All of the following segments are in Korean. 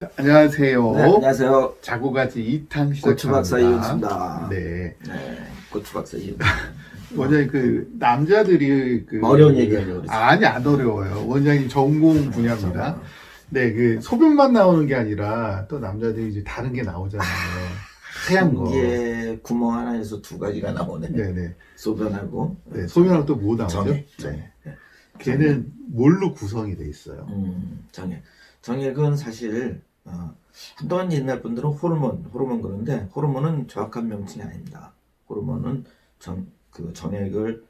안녕하세요. 네, 안녕하세요. 자고가지 2탄 고추 박사 시작합니다. 이윤수입니다. 네. 네, 고추 박사 이윤수. 원장님 남자들이 어려운 얘기하려고 그랬어요. 아니 안 어려워요. 원장님 전공 분야입니다. 네, 소변만 나오는 게 아니라 또 남자들이 이제 다른 게 나오잖아요. 하얀 거. 이게 구멍 하나에서 두 가지가 나오네. 네네. 소변하고. 네, 소변하고 또 뭐 나오죠? 정액. 네. 네. 걔는 뭘로 구성이 돼 있어요? 정액. 정액은 사실 한동안 옛날 분들은 호르몬 그러는데 호르몬은 정확한 명칭이 아닙니다. 호르몬은 정액을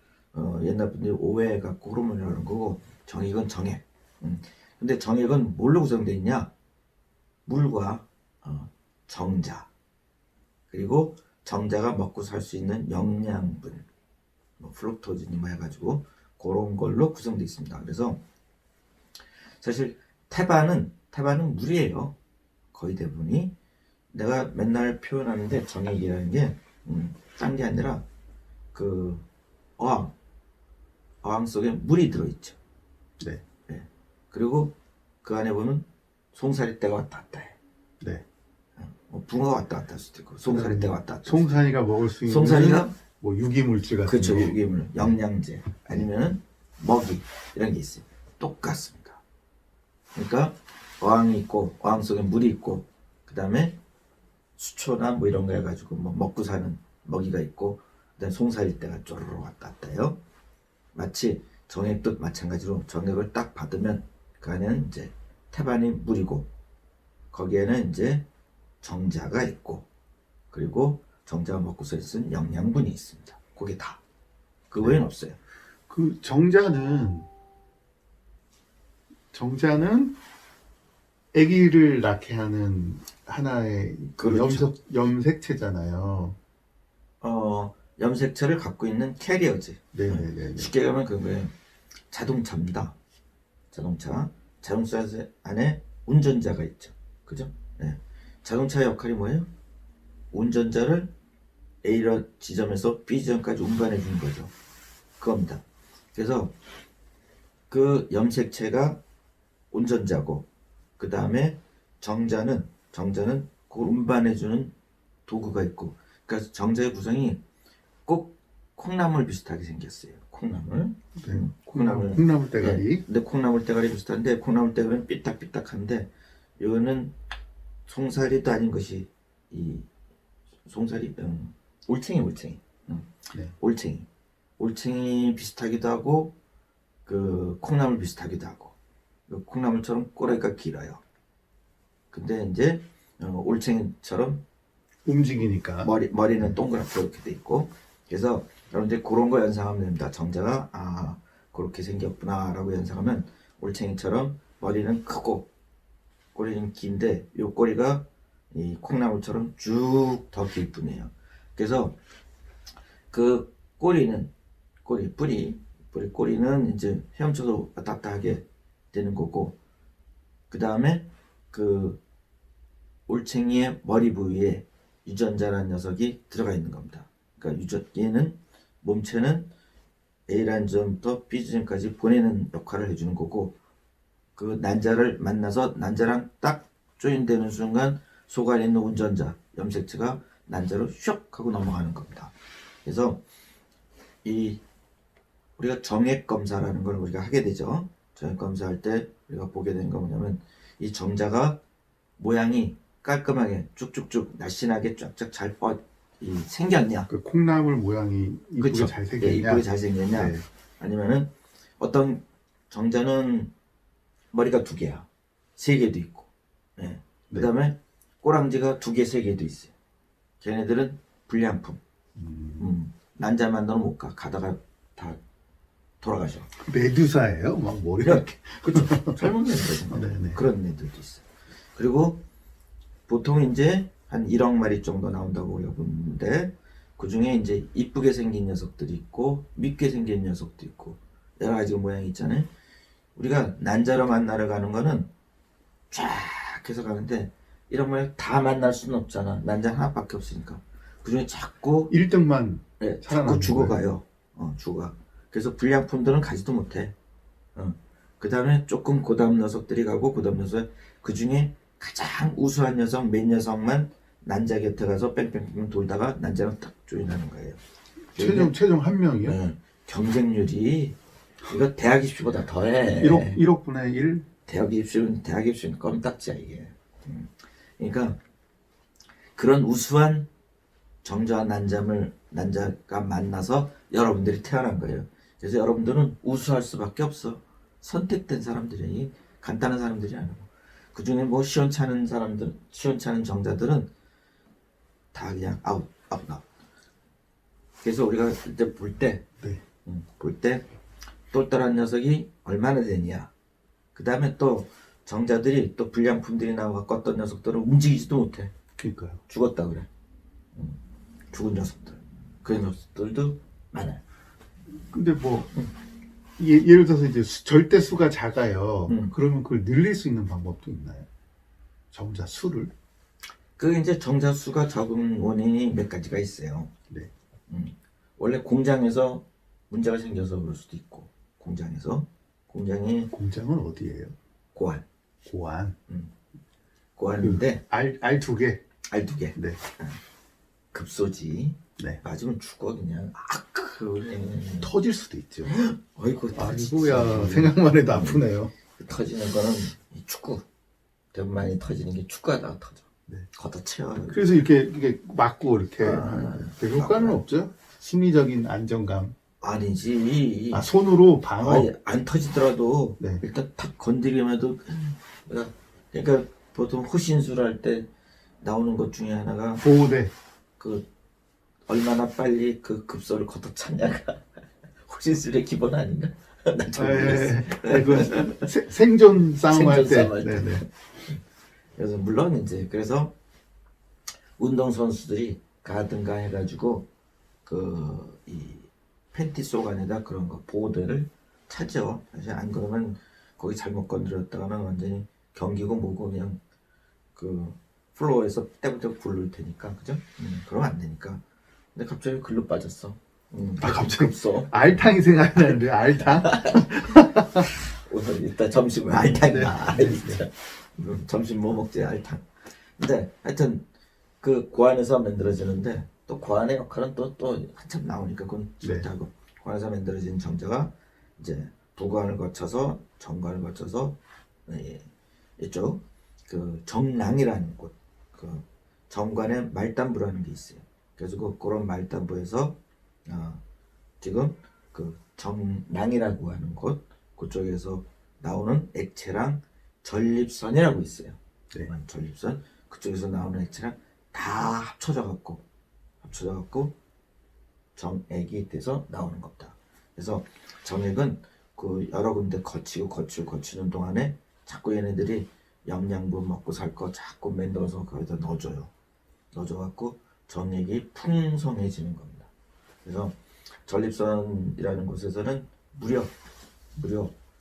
옛날 분들이 오해해 갖고 호르몬이라고 하는 거고 정액은 정액. 근데 정액은 뭘로 구성되어 있냐? 물과 정자 그리고 정자가 먹고 살 수 있는 영양분 뭐 플루토진이 뭐 해가지고 그런 걸로 구성되어 있습니다. 그래서 사실 태반은 물이에요. 거의 대부분이. 내가 맨날 표현하는데 정액이라는 게 딴 게 아니라 어항 속에 물이 들어있죠. 네. 네. 그리고 그 안에 보면 송사리떼가 왔다 갔다 해. 네. 붕어가 왔다 갔다 할 수도 있고 송사리떼가 왔다 갔다. 송사리가 먹을 수 있는 송사리가 뭐 유기물질 같은 그렇죠. 거. 유기물, 영양제 아니면은 먹이 이런 게 있어요. 똑같습니다. 그러니까 어항이 있고 어항 속에 물이 있고 그 다음에 수초나 뭐 이런 거 해가지고 뭐 먹고 사는 먹이가 있고 그다음에 송사리떼가 쪼르르 왔다 갔다 해요. 마치 정액도 마찬가지로 정액을 딱 받으면 그 안에는 이제 태반이 물이고 거기에는 이제 정자가 있고 그리고 정자가 먹고 살 수 있는 영양분이 있습니다. 그게 다. 그 외에는 없어요. 정자는 아기를 낳게 하는 하나의 그렇죠. 염색체잖아요. 염색체를 갖고 있는 캐리어지. 네네네. 쉽게 가면 그거예요. 자동차입니다. 자동차 안에 운전자가 있죠. 그죠? 네. 자동차의 역할이 뭐예요? 운전자를 A 지점에서 B 지점까지 운반해 주는 거죠. 그겁니다. 그래서 그 염색체가 운전자고 그 다음에 정자는 그걸 운반해 주는 도구가 있고 그러니까 정자의 구성이 꼭 콩나물 비슷하게 생겼어요. 콩나물. 네. 콩나물 대가리. 네. 근데 콩나물 대가리 비슷한데 콩나물 대가리는 삐딱삐딱한데 이거는 송사리도 아닌 것이 이 송사리 올챙이. 네. 올챙이 비슷하기도 하고 그 콩나물 비슷하기도 하고 콩나물처럼 꼬라지가 길어요. 근데 이제 올챙이처럼 움직이니까. 머리는 동그랗게 이렇게 돼 있고 그래서 여러분들 그런 거 연상하면 됩니다. 정자가 그렇게 생겼구나 라고 연상하면 올챙이처럼 머리는 크고 꼬리는 긴데 요 꼬리가 이 콩나물처럼 쭉 더 길 뿐이에요. 그래서 그 꼬리는 꼬리는 이제 헤엄쳐서 왔다 갔다 하게 되는 거고 그 다음에 그 올챙이의 머리 부위에 유전자라는 녀석이 들어가 있는 겁니다. 그러니까 얘는 몸체는 A라는 지점부터 B 지점까지 보내는 역할을 해주는 거고 그 난자를 만나서 난자랑 딱 조인되는 순간 속 안에 있는 운전자 염색체가 난자로 슉 하고 넘어가는 겁니다. 그래서 우리가 정액 검사라는 걸 우리가 하게 되죠. 정액 검사할 때 우리가 보게 되는 거 뭐냐면 이 정자가 모양이 깔끔하게 쭉쭉쭉 날씬하게 쫙쫙 잘 생겼냐? 그 콩나물 모양이 이쁘게 그쵸? 잘 생겼냐? 네, 이쁘게 잘 생겼냐? 네. 아니면은 어떤 정자는 머리가 2개야, 3개도 있고, 네. 네. 그다음에 꼬랑지가 2개, 3개도 있어요. 걔네들은 불량품. 난자 만나러 못 가다가 다 돌아가셔. 메두사예요? 막 머리가 그렇죠. 젊은 애들 네네. 그런 애들도 있어요. 그리고 보통 이제 한 1억 마리 정도 나온다고 우리가 보는데 그 중에 이제 이쁘게 생긴 녀석들이 있고 밉게 생긴 녀석도 있고 여러 가지 모양이 있잖아요. 우리가 난자로 만나러 가는 거는 쫙 해서 가는데 이런 모양 다 만날 수는 없잖아. 난자 하나밖에 없으니까. 그 중에 자꾸 1등만 네, 자꾸 죽어가요. 죽어. 그래서 불량품들은 가지도 못해. 그 다음에 조금 고다음 녀석들이 가고 고다음 녀석 그 중에 가장 우수한 여성, 맨 여성만 남자 곁에 가서 뺑뺑뺑 돌다가 남자랑 딱 조인하는 거예요. 최종 한 명이요? 네, 경쟁률이 이거 대학 입시보다 더해. 1억 분의 1? 대학 입시는 껌딱지야 이게. 그러니까 그런 우수한 정자와 난자가 만나서 여러분들이 태어난 거예요. 그래서 여러분들은 우수할 수밖에 없어. 선택된 사람들이 간단한 사람들이 아니고 그 중에 뭐 시원찮은 사람들, 시원찮은 정자들은 다 그냥 아웃. 그래서 우리가 이제 볼 때 똘똘한 녀석이 얼마나 되냐. 그 다음에 또 정자들이 또 불량품들이 나와갖고 어떤 녀석들은 움직이지도 못해. 그러니까요. 죽었다 그래. 죽은 녀석들. 그 녀석들도 많아요. 근데 뭐 예를 들어서 이제 절대 수가 작아요. 그러면 그걸 늘릴 수 있는 방법도 있나요? 정자 수를? 그 이제 정자 수가 적은 원인이 몇 가지가 있어요. 네. 원래 공장에서 문제가 생겨서 그럴 수도 있고, 공장이 공장은 어디예요? 고안. 고안. 고안인데 알 2개. 알 2개. 네. 급소지. 네. 맞으면 죽어 그냥. 그래. 터질 수도 있죠. 어이구 아이고야, 생각만 해도 아프네요. 터지는 거는 이 축구. 대부분 많이 터지는 게 축구하다가 터져. 네. 걷어채워. 그래서 이렇게 맞고 이렇게 별 효과는 맞고요. 없죠? 심리적인 안정감. 아니지. 손으로 방어. 아니, 안 터지더라도 네. 일단 탁 건드리면 해도 그러니까 보통 호신술 할 때 나오는 것 중에 하나가 보호대. 그 얼마나 빨리 그 급소를 걷어찼냐가 호신술의 기본 아닌가? 난 잘 모르겠어. 그 생존 싸움할 때. 생존 싸움할 때. 네네. 그래서 물론 이제 그래서 운동 선수들이 가든가 해가지고 그 이 팬티 속 안에다 그런 거 보호대를 차죠. 사실 안 그러면 거기 잘못 건드렸다가는 완전히 경기고 뭐고 그냥 그 플로어에서 떼부떼부 굴릴 테니까 그죠? 그러면 안 되니까. 근데 갑자기 글로 빠졌어. 갑자기 급소. 알탕이 생각이 나는데 알탕? 오늘 이따 점심은 알탕이다. 진짜. 점심 뭐 먹지? 알탕. 근데 하여튼 그 고안에서 만들어지는데 또 고안의 역할은 또 한참 나오니까 그건 싫다고. 고안에서 만들어진 정자가 이제 부관을 거쳐서 정관을 거쳐서 이쪽 그 정랑이라는 곳, 그 정관에 말단부라는 게 있어요. 그래서 그런 말단부에서 지금 그 정랑이라고 하는 곳 그쪽에서 나오는 액체랑 전립선이라고 있어요. 네. 전립선 그쪽에서 나오는 액체랑 다 합쳐져 갖고 정액이 돼서 나오는 겁니다. 그래서 정액은 그 여러 군데 거치는 동안에 자꾸 얘네들이 영양분 먹고 살 거 자꾸 만들어서 거기다 넣어줘요. 넣어줘갖고 정액이 풍성해지는 겁니다. 그래서 전립선이라는 곳에서는 무려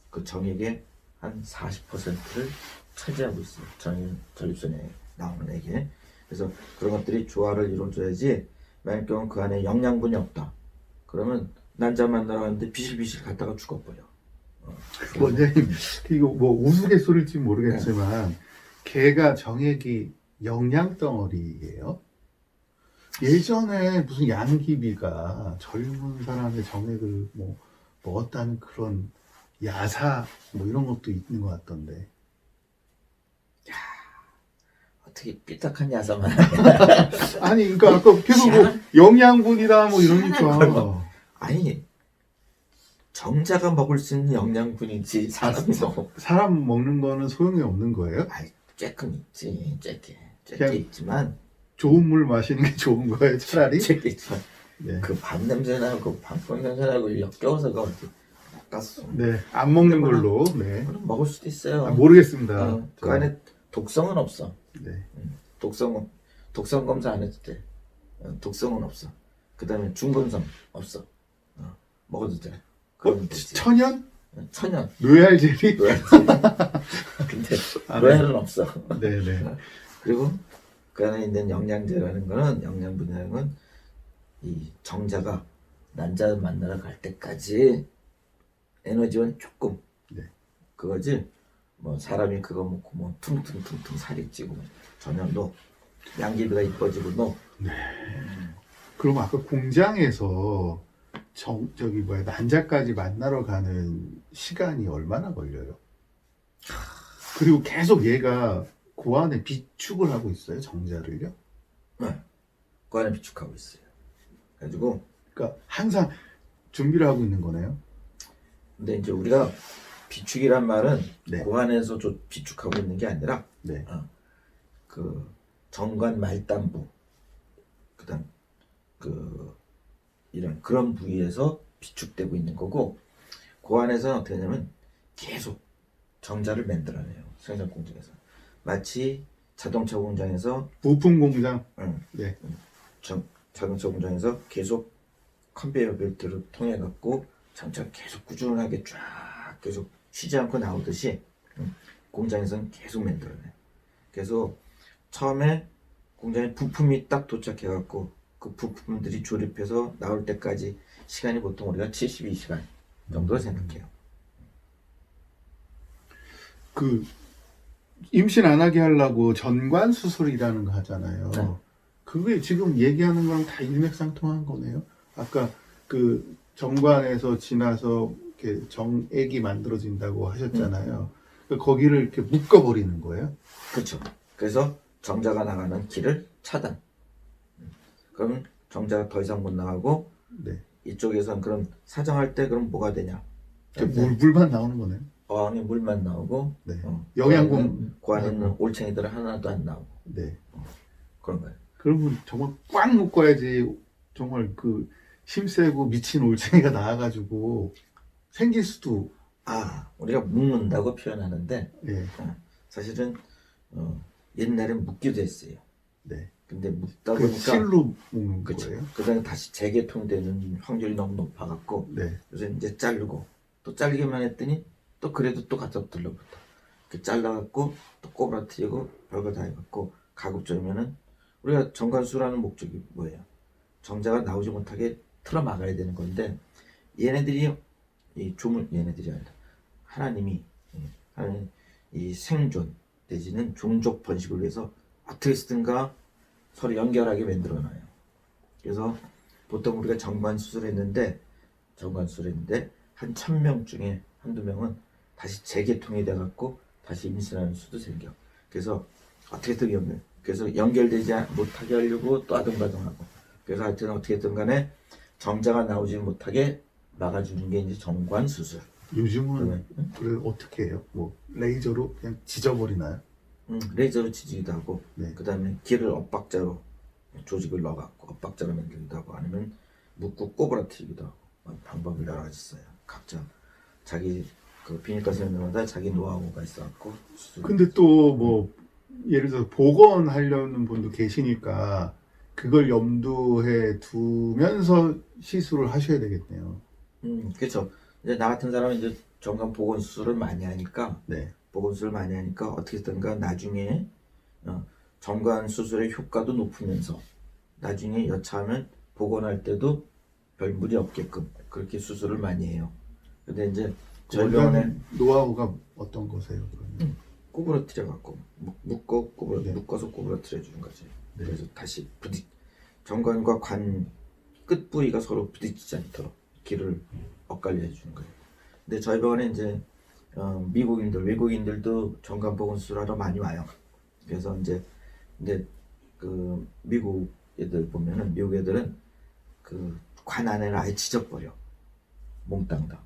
그 정액의 한 40%를 차지하고 있어요. 전립선에 나오는 액에. 그래서 그런 것들이 조화를 이루어줘야지 만약 경우 그 안에 영양분이 없다. 그러면 난자 만나러 갔는데 비실비실 갔다가 죽어버려. 원장님, 이거 뭐 우스갯소리일지 모르겠지만 개가 정액이 영양덩어리예요? 예전에 무슨 양귀비가 젊은 사람의 정액을 뭐 먹었다는 그런 야사 뭐 이런 것도 있는 것 같던데. 어떻게 삐딱한 야사만 아니 그러니까 아까 계속 뭐 영양분이다 뭐 이러니까. 아니 정자가 먹을 수 있는 영양분이지 사람이 먹어. 사람 먹는 거는 소용이 없는 거예요? 아이 쬐끔 있지. 쬐게 그냥 있지만 좋은 물 마시는 게 좋은 거예요 차라리? 쬐게 있지만 네. 그 밥 냄새 나고 방광 냄새 나고 역겨워서 그 어떻게 닦았어. 네, 안 먹는 걸로. 네. 그럼 먹을 수도 있어요. 모르겠습니다. 그 안에 독성은 없어. 네. 독성 검사 안 해도 돼. 독성은 없어. 그 다음에 중금성 없어. 먹어도 돼. 그러면 되지. 천연? 천연. 로얄 젤리? 근데 로얄은 없어. 네네. 그리고 그 안에 있는 영양제라는 거는 영양분이라는 건 이 정자가 난자 만나러 갈 때까지 에너지원 조금 네. 그거지 뭐 사람이 그거 먹고 뭐 퉁퉁퉁퉁 살이 찌고 전혀 노. 양귀비가 이뻐지고 노. 그럼 아까 공장에서 저기 뭐야 난자까지 만나러 가는 시간이 얼마나 걸려요? 그리고 계속 얘가 그 안에 비축을 하고 있어요, 정자를요? 네. 그 안에 비축하고 있어요. 그래가지고 그러니까 항상 준비를 하고 있는 거네요. 근데 이제 우리가 비축이란 말은 네. 그 안에서 비축하고 있는 게 아니라 네. 그 정관 말단부 그다음 이런 그런 부위에서 비축되고 있는 거고 그 안에서 어떻게 하냐면 계속 정자를 만들어내요. 생산 공장에서 마치 자동차 공장에서 부품 공장. 응, 네. 자동차 공장에서 계속 컨베이어 벨트를 통해 갖고 장차가 계속 꾸준하게 쫙 계속 쉬지 않고 나오듯이 공장에서는 계속 만들어내. 그래서 처음에 공장에 부품이 딱 도착해 갖고 그 부품들이 조립해서 나올 때까지 시간이 보통 우리가 72시간 정도 생각해요. 그 임신 안 하게 하려고 전관 수술이라는 거 하잖아요. 네. 그게 지금 얘기하는 거랑 다 일맥상통한 거네요. 아까 그 정관에서 지나서 이렇게 정액이 만들어진다고 하셨잖아요. 그 거기를 이렇게 묶어버리는 거예요. 그렇죠. 그래서 정자가 나가는 길을 차단. 그러면 정자가 더 이상 못 나가고 네. 이쪽에선 그럼 사정할 때 그럼 뭐가 되냐? 물만 나오는 거네요. 어항에 물만 나오고 네. 영양분. 그 안에 있는 올챙이들은 하나도 안 나오고 네. 그런 거예요. 그러면 정말 꽉 묶어야지 정말 그 힘세고 미친 올챙이가 나와가지고 생길 수도. 우리가 묶는다고 표현하는데 네. 사실은 옛날엔 묶기도 했어요. 네. 근데 묶다 그 보니까 실로 묶는 그쵸. 거예요. 그다음에 다시 재개통되는 확률이 너무 높아갖고 네. 그래서 이제 자르고 또 잘리기만 했더니 또 그래도 또 갖다 들러붙어. 그 잘라갖고 또 꼬부라뜨리고 별거 다 해갖고 가급적이면은 우리가 정관수라는 목적이 뭐예요? 정자가 나오지 못하게 틀어 막아야 되는 건데 얘네들이 얘네들이 아니라 하나님이 이 생존 내지는 종족 번식을 위해서 어떻게 쓰든가 서로 연결하게 만들어놔요. 그래서 보통 우리가 정관 수술했는데 한 1000명 중에 한두 명은 다시 재개통이 돼갖고 다시 임신하는 수도 생겨. 그래서 어떻게든 그래서 연결되지 못하게 하려고 또 아등바등하고. 그래서 하여튼 어떻게든 간에 정자가 나오지 못하게 막아주는 게 이제 정관 수술. 요즘은 그래 어떻게 해요? 뭐 레이저로 그냥 지져버리나요? 레이저로 치지기도 하고, 네. 그 다음에 기를 엇박자로 조직을 넣어갖고 엇박자로 만들기도 하고, 아니면 묶고 꼬부라뜨리기도 하고, 방법이 여러 가지 있어요. 각자 자기 그 비뇨기과 선생님마다 자기 노하우가 있어갖고. 근데 또 뭐 예를 들어서 복원하려는 분도 계시니까 그걸 염두에 두면서 시술을 하셔야 되겠네요. 그렇죠. 이제 나 같은 사람은 이제 정관 복원 수술을 많이 하니까. 네. 복원 수술을 많이 하니까 어떻게든가 나중에 정관 수술의 효과도 높으면서 나중에 여차하면 복원할 때도 별 무리 없게끔 그렇게 수술을 많이 해요. 근데 이제 저희 병원에 노하우가 어떤 거세요? 그러면? 꼬부러뜨려 갖고 묶어 네. 묶어서 꼬부러뜨려 주는 거지. 네. 그래서 다시 정관과 관 끝 부위가 서로 부딪히지 않도록 길을 엇갈려 해주는 거예요. 근데 저희 병원에 이제 외국인들도 정관 복원 수술하러 많이 와요. 그래서 이제 근데 그 미국 애들은 그 관 안에를 아예 찢어버려. 몽땅 다.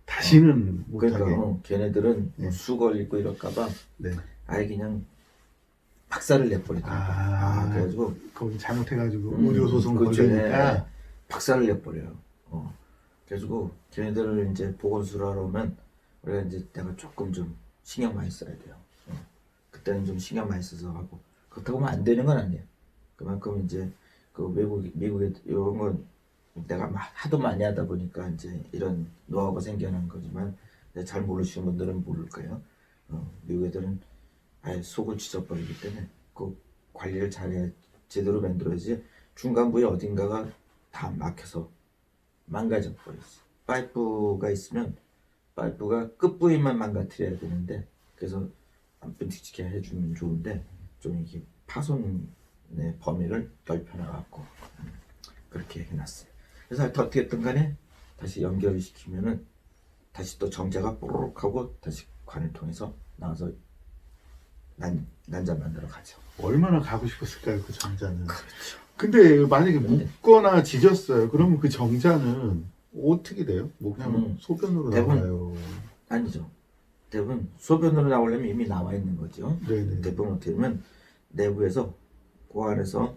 다시는 못하게. 그러니까 걔네들은 네. 수 걸리고 이럴까봐 네. 아예 그냥 박살을 내버리더라고요. 그래가지고 거기 잘못해가지고 의료 소송 그렇죠. 걸리니까. 네. 박살을 내버려요. 그래가지고 걔네들을 이제 보건수술하러 오면 우리가 이제 내가 조금 좀 신경 많이 써야 돼요. 그때는 좀 신경 많이 써서 하고 그렇다고 하면 안 되는 건 아니에요. 그만큼 이제 그 미국에 이런 건 내가 하도 많이 하다 보니까 이제 이런 노하우가 생겨난 거지만 잘 모르시는 분들은 모를 거예요. 미국 애들은 아예 속을 찢어버리기 때문에 그 관리를 잘해 제대로 만들어야지 중간 부위 어딘가가 다 막혀서 망가져 버렸어. 파이프가 있으면 파이프가 끝 부위만 망가뜨려야 되는데 그래서 안 끔찍하게 해주면 좋은데 좀 이렇게 파손의 범위를 넓혀놔갖고 그렇게 해놨어요. 그래서 하여튼 어떻게든 간에 다시 연결을 시키면은 다시 또 정자가 뽀록 하고 다시 관을 통해서 나와서 난자 만들어 가죠. 얼마나 가고 싶었을까요, 그 정자는. 그렇죠. 근데 만약에 네. 묻거나 지졌어요. 그러면 그 정자는 어떻게 돼요? 뭐 그냥 소변으로 대부분- 나와요. 아니죠. 대부분 소변으로 나오려면 이미 나와 있는 거죠. 네네. 대부분 어떻게 되면 내부에서 고안에서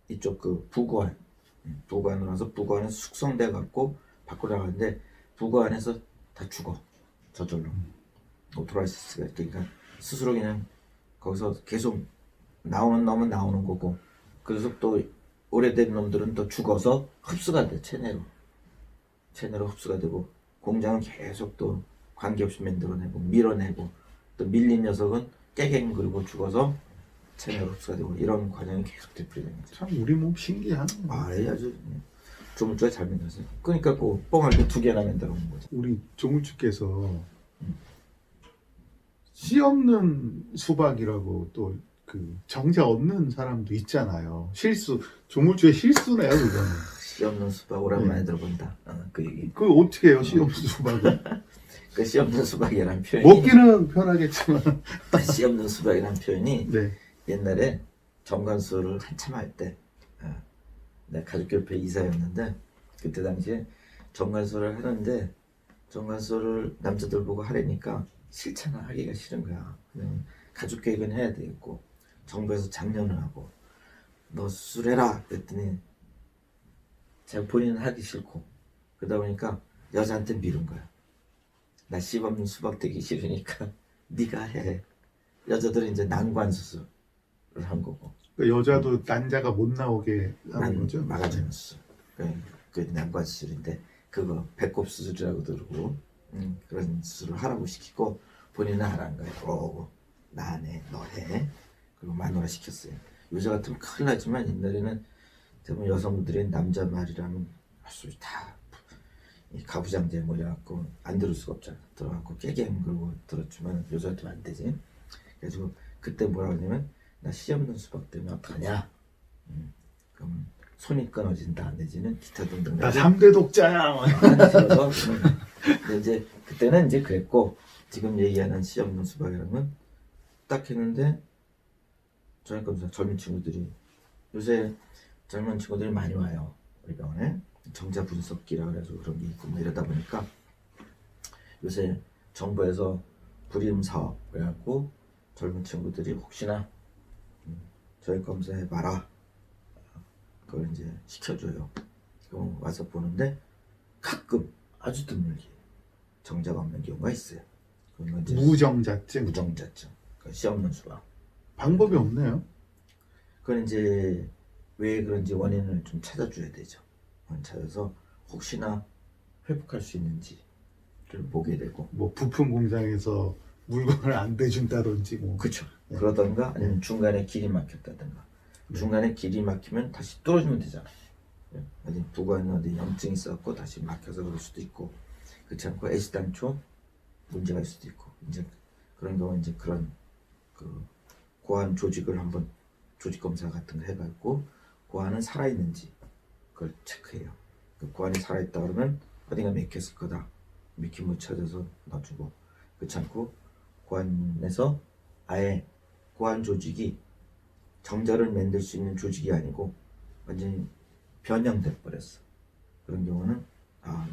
이쪽 그 부고안으로 와서 부고안에서 숙성돼 갖고 밖으로 나가는데 부고안에서 다 죽어 저절로 오토라이시스가 그러니까 스스로 그냥 거기서 계속 나오는 놈은 나오는 거고 그래서 또 오래된 놈들은 또 죽어서 흡수가 돼 체내로 흡수가 되고 공장은 계속 또 관계없이 만들어내고 밀어내고 또 밀린 녀석은 깨갱그리고 죽어서 체내로 흡수가 되고 이런 과정이 계속 되풀이되는 거죠. 참 우리 몸 신기하네. 아주 조물주가 잘 만들었어요. 그러니까 그 뽕알도 2개나 만들어 놓은 거죠. 우리 조물주께서 씨 없는 수박이라고 또 그 정자 없는 사람도 있잖아요. 조물주의 실수네요, 그거는. 씨 없는 수박 오랜만에 들어본다. 그 얘기. 그 어떻게 해요, 씨 없는 수박은? 그 씨 없는 수박이라는 표현이 먹기는 편하겠지만. 씨 없는 수박이라는 표현이 네. 옛날에 정관수를 한참 할 때 내가 가족협회 이사였는데 그때 당시에 정관수를 하는데 정관수를 남자들 보고 하려니까 싫잖아. 하기가 싫은 거야. 그냥 가족계획은 해야 되겠고 정부에서 장려를 하고 너 수술해라 그랬더니 자기 본인은 하기 싫고 그러다 보니까 여자한테 미룬 거야. 나 씹없는 수박 되기 싫으니까 네가 해. 여자들은 이제 난관 수술을 한 거고 그러니까 여자도 난자가 못 나오게 하는 거죠. 막아주는 수술. 그 난관 수술인데 그거 배꼽 수술이라고 그러고 그런 수술을 하라고 시키고 본인은 안 한 거예요. 그러고 나 안 해, 너 해. 그리고 마누라 시켰어요. 요새 같으면 큰일 나지만 옛날에는 대부분 여성분들이 남자 말이라면 소리 다 가부장제에 몰려갖고 안 들을 수가 없잖아. 들어갖고 깨갱 그러고 들었지만 요새 같으면 안 되지. 그래가지고 그때 뭐라 그러냐면 나 씨 없는 수박 때문에 어떡하냐. 그럼 손이 끊어진다 내지는 기타 등등. 나 3대 독자야. 들어서 근데 이제 그때는 이제 그랬고 지금 얘기하는 씨 없는 수박이라는 건 딱 했는데 저희가 젊은 친구들이 요새 젊은 친구들이 많이 와요 우리 병원에 정자 분석기라 그래서 그런 게 있고 뭐 이러다 보니까 요새 정부에서 불임 사업 그래갖고 젊은 친구들이 혹시나 저희 검사해봐라 그걸 이제 시켜줘요. 그럼 와서 보는데 가끔 아주 드물게 정자가 없는 경우가 있어요. 그러면 이제 무정자증. 무정자증, 그러니까 씨 없는 수박. 방법이 없네요. 그건 이제 왜 그런지 원인을 좀 찾아줘야 되죠. 찾아서 혹시나 회복할 수 있는지를 보게 되고. 뭐 부품 공장에서 물건을 안 대준다든지 뭐. 그렇죠. 네. 그러던가 아니면 중간에 길이 막혔다든가. 중간에 길이 막히면 다시 뚫어주면 되잖아요. 어디 부관에 어디 염증이 있었고 다시 막혀서 그럴 수도 있고 그렇지 않고 애시당초 문제가 있을 수도 있고 이제 그런 경우 이제 그런 그 고안 조직을 한번 조직 검사 같은 거 해갖고 고안은 살아있는지 그걸 체크해요. 그 고안이 살아있다 그러면 어딘가 맥혔을 거다. 맥힘을 찾아서 놔주고 그렇지 않고 고안에서 아예 고안 조직이 정자를 만들 수 있는 조직이 아니고 완전히 변형돼 버렸어. 그런 경우는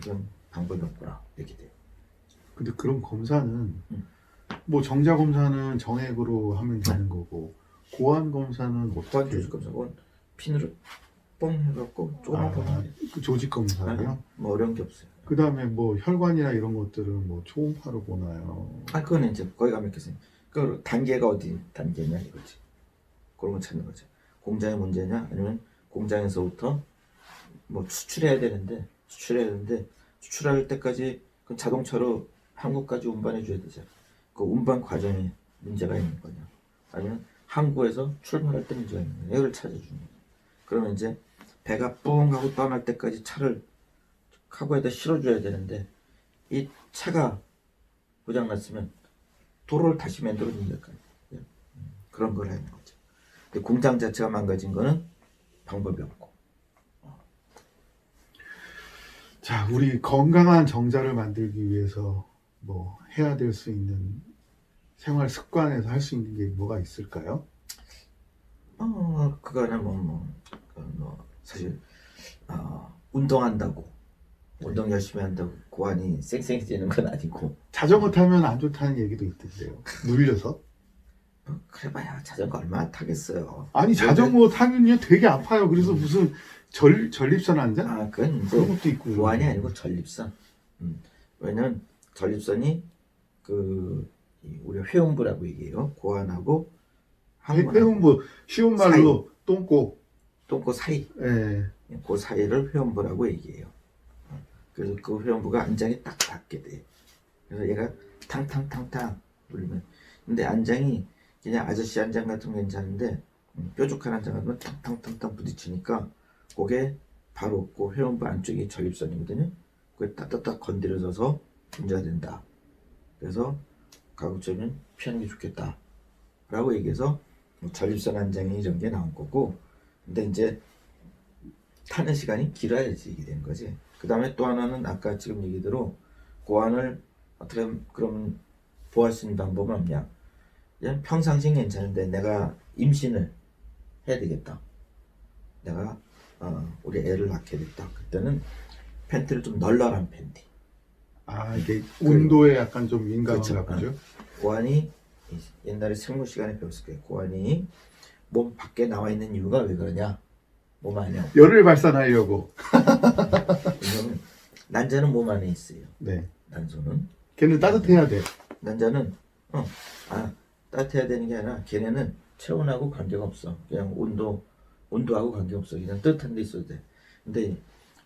이건 방법이 없구나 이렇게 돼요. 근데 그런 검사는 뭐 정자 검사는 정액으로 하면 되는 거고 고안 검사는 고안 어떻게? 조직 검사는 핀으로 뽕 해갖고 조금만 보면 그 조직 검사요? 뭐 어려운 게 없어요. 그 다음에 뭐 혈관이나 이런 것들은 뭐 초음파로 보나요? 그거는 이제 거기가 맥혔어요. 그 단계가 어디 단계냐 이거지. 그런 거 찾는 거죠. 공장의 문제냐 아니면 공장에서부터 뭐 수출해야 되는데 수출할 때까지 그 자동차로 한국까지 운반해 줘야 되죠. 그 운반 과정에 문제가 있는 거냐 아니면 항구에서 출발할 때 문제가 있는 거냐 이걸 찾아주는 거죠. 그러면 이제 배가 뿡 하고 떠날 때까지 차를 카고에다 실어줘야 되는데 이 차가 고장났으면 도로를 다시 만들어준다니까. 그런 걸 하는 거죠. 근데 공장 자체가 망가진 거는 방법이 없고. 자, 우리 건강한 정자를 만들기 위해서 뭐 해야 될 수 있는 생활 습관에서 할 수 있는 게 뭐가 있을까요? 그거는 사실 운동한다고 운동 열심히 한다고 고환이 쌩쌩해지는 건 아니고. 자전거 타면 안 좋다는 얘기도 있던데요. 눌려서. 그래봐야 자전거 얼마나 타겠어요. 아니 자전거 타면요 되게 아파요. 그래서 무슨 전립선 환자? 그건 이제 그런 것도 있고. 고환이 아니고 전립선. 왜냐면 전립선이 우리가 회음부라고 얘기해요. 고환하고 회음부 쉬운 말로 똥꼬. 똥꼬 사이. 예. 그 사이를 회음부라고 얘기해요. 그래서 그 회음부가 안장이 딱 닿게 돼. 그래서 얘가 탕탕탕탕 울리면. 근데 안장이 그냥 아저씨 안장 같은 건 괜찮은데 뾰족한 안장 같으면 탕탕탕탕 부딪히니까 그게 바로 그 회음부 안쪽이 전립선이거든요. 그게 딱딱딱 건드려져서 문제가 된다. 그래서 가급적이면 피하는 게 좋겠다 라고 얘기해서 전립선 안장이 이런 게 나온 거고. 근데 이제 타는 시간이 길어야지 이게 된 거지. 그 다음에 또 하나는 아까 지금 얘기대로 고환을 어떻게 하면 그러면 보호할 수 있는 방법은 없냐. 그냥 평상시엔 괜찮은데 내가 임신을 해야 되겠다. 내가 우리 애를 낳게 됐다. 그때는 팬티를 좀 널널한 팬티. 이게 온도에 약간 좀 민감한가 그렇죠. 보죠. 고환이 옛날에 생물 시간에 배웠을 거예요. 고환이 몸 밖에 나와 있는 이유가 왜 그러냐. 몸 안에 열을 발산하려고. 왜냐면 난자는 몸 안에 있어요. 네. 난소는. 걔는 따뜻해야 돼. 난자는 따뜻해야 되는 게 아니라 걔네는 체온하고 관계가 없어. 그냥 온도하고 관계없어. 그냥 뜨뜻한 데 있어도 돼. 근데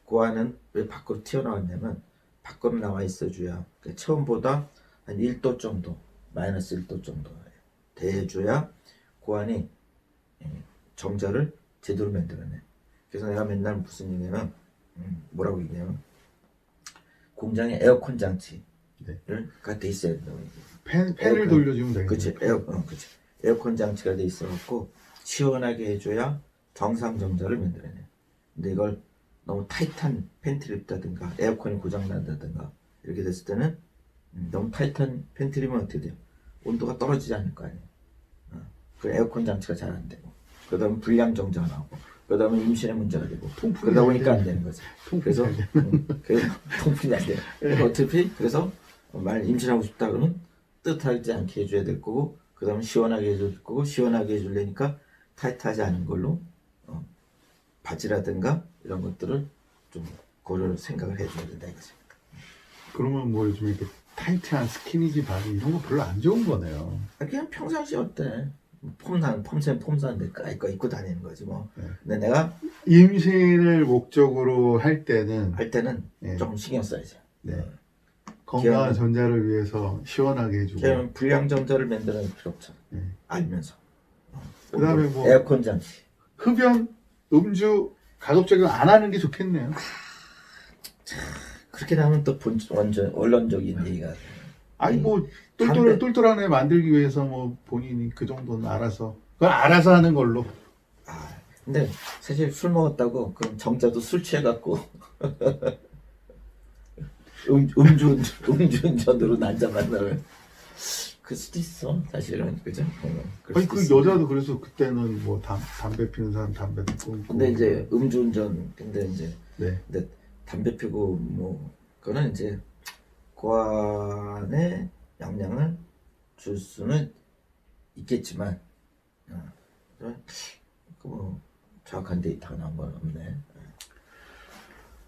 고환은 왜 밖으로 튀어나왔냐면 밖으로 나와 있어줘야 그러니까 체온보다 한 1도 정도 마이너스 1도 정도 돼줘야 고환이 정자를 제대로 만들어내. 그래서 내가 맨날 무슨 얘기냐면 뭐라고 얘기냐면 공장에 에어컨 장치를 돼 있어야 된다고 얘기해. 팬을 돌려주면 되겠네. 그치, 그치. 에어컨 장치가 돼 있어갖고 시원하게 해줘야 정상 정자를 만들어내. 근데 이걸 너무 타이트한 팬티를 입다든가 에어컨이 고장난다든가 이렇게 됐을 때는 너무 타이트한 팬티를 입으면 어떻게 돼요? 온도가 떨어지지 않을 거 아니에요. 그 에어컨 장치가 잘 안 되고 그러다 보면 불량 정자가 나오고 그러다 보면 임신에 문제가 되고 그러다 보니까 안 되는 거지. 그래서 통풍이 안 돼요. 어차피 그래서 임신하고 싶다 그러면 뜨뜻하지 않게 해줘야 될 거고 그 다음에 시원하게 해줄 거고 시원하게 해주려니까 타이트하지 않은 걸로 바지라든가 이런 것들을 좀 고려를 생각을 해줘야 된다 이거지. 그러면 뭐 요즘 이렇게 타이트한 스키니지 바지 이런 거 별로 안 좋은 거네요. 그냥 평상시 어때? 폼사는데 까이거 입고 다니는 거지 뭐. 네. 근데 내가 임신을 목적으로 할 때는 네. 조금 신경 써야지. 네. 건강한 기왕- 전자를 위해서 시원하게 해주고. 그러면 불량 정자를 만드는 필요 없잖아. 네. 알면서. 그다음에 뭐 에어컨 장치. 흡연, 음주 가급적이면 안 하는 게 좋겠네요. 그렇게 나오면 또 완전 원론적인 얘기가. 아니 뭐 담배- 똘똘한 애 만들기 위해서 뭐 본인이 그 정도는 알아서 그걸 알아서 하는 걸로. 근데 사실 술 먹었다고 그럼 정자도 술 취해갖고 음주운전으로 난자 만나면 그 수도 있어 사실은 그죠? 아니 그 여자도 그래서 그때는 뭐 담배 피는 사람 담배도 끊고. 근데 이제 음주운전 근데 이제 네. 근데 담배 피고 뭐 그거는 이제 고안의 영향을 줄 수는 있겠지만 뭐 정확한 데이터가 나온 건 없네.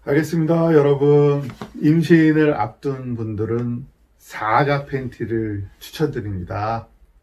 알겠습니다. 여러분 임신을 앞둔 분들은 사각 팬티를 추천드립니다.